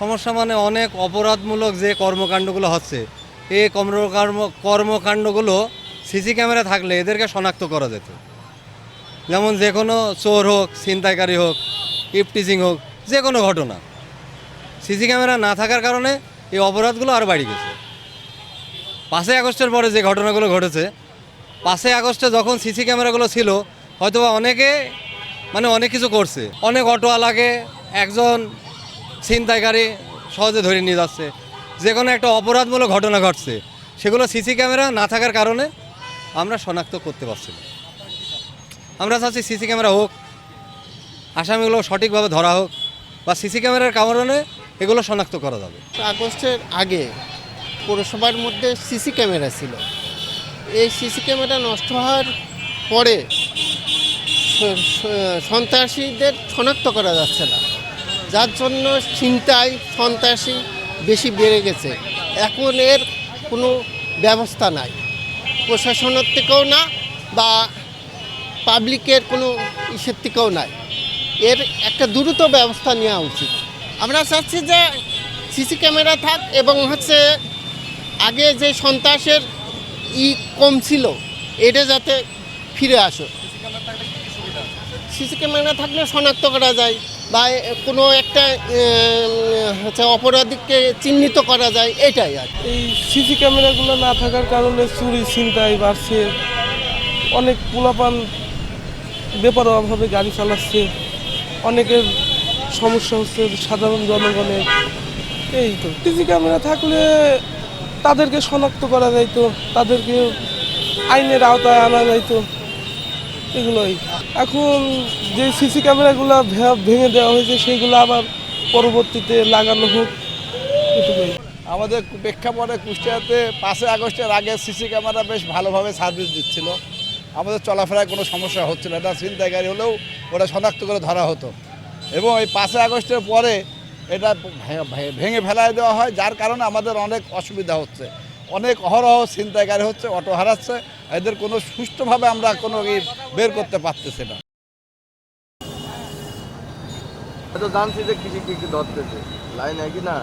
সমস্যা মানে অনেক অপরাধমূলক যে কর্মকাণ্ডগুলো হচ্ছে, এই কর্মকাণ্ডগুলো সিসি ক্যামেরা থাকলে এদেরকে শনাক্ত করা যেত। যেমন যে কোনো চোর হোক, ছিনতাইকারী হোক, ইফটিজিং হোক, যে কোনো ঘটনা সিসি ক্যামেরা না থাকার কারণে এই অপরাধগুলো আরও বাড়ি গেছে। 5ই আগস্টের পরে যে ঘটনাগুলো ঘটেছে, 5ই আগস্টে যখন সিসি ক্যামেরাগুলো ছিল হয়তোবা অনেকে অনেক কিছু করছে, অনেক অটোওয়ালাকে একজন ছিনতাইকারী সহজে ধরে নিয়ে যাচ্ছে, যে কোনো একটা অপরাধমূলক ঘটনা ঘটছে, সেগুলো সিসি ক্যামেরা না থাকার কারণে আমরা শনাক্ত করতে পারছি না। আমরা চাচ্ছি সিসি ক্যামেরা হোক, আসামিগুলো সঠিকভাবে ধরা হোক, বা সিসি ক্যামেরার কারণে এগুলো শনাক্ত করা যাবে। আগস্টের আগে পৌরসভার মধ্যে সিসি ক্যামেরা ছিল। এই সিসি ক্যামেরা নষ্ট হওয়ার পরে সন্ত্রাসীদের শনাক্ত করা যাচ্ছে না, যার জন্য ছিনতাই সন্ত্রাসী বেশি বেড়ে গেছে। এখন এর কোনো ব্যবস্থা নাই, প্রশাসনের থেকেও না বা পাবলিকের কোনো ইসের থেকেও নাই। এর একটা দ্রুত ব্যবস্থা নেওয়া উচিত। আমরা চাচ্ছি যে সিসি ক্যামেরা থাক এবং আগে যে সন্ত্রাসের কম ছিল এটা যাতে ফিরে আসে। সিসি ক্যামেরা থাকলে শনাক্ত করা যায় বা কোনো একটা অপরাধীকে চিহ্নিত করা যায়, এটাই আর। এই সিসি ক্যামেরাগুলো না থাকার কারণে চুরি ছিনতাই বাড়ছে, অনেক পোলাপান বেপরোয়াভাবে গাড়ি চালাচ্ছে, অনেকের সমস্যা হচ্ছে সাধারণ জনগণের। এই তো সিসি ক্যামেরা থাকলে তাদেরকে শনাক্ত করা যাইতো, তাদেরকে আইনের আওতায় আনা যাইতো, এগুলোই। এখন যে সিসি ক্যামেরাগুলো ভেঙে দেওয়া হয়েছে সেইগুলো আবার পরবর্তীতে লাগানো হোক, এটুকুই। আমাদের প্রেক্ষাপটে কুষ্টিয়াতে 5ই আগস্টের আগে সিসি ক্যামেরা বেশ ভালোভাবে সার্ভিস দিচ্ছিল, আমাদের চলাফেরায় কোনো সমস্যা হচ্ছিল না। ছিনতাইকারী হলেও ওটা শনাক্ত করে ধরা হতো, এবং এই 5ই আগস্টের পরে এটা ভেঙে ফেলায় দেওয়া হয়, যার কারণে আমাদের অনেক অসুবিধা হচ্ছে। অনেক অহরহ ছিনতাইকারী হচ্ছে, অটো হারাচ্ছে, এদের কোনো সুষ্ঠুভাবে আমরা কোনো বের করতে পারতেছি না। তো জানছি যে কৃষি ধরতেছে লাইন একই না।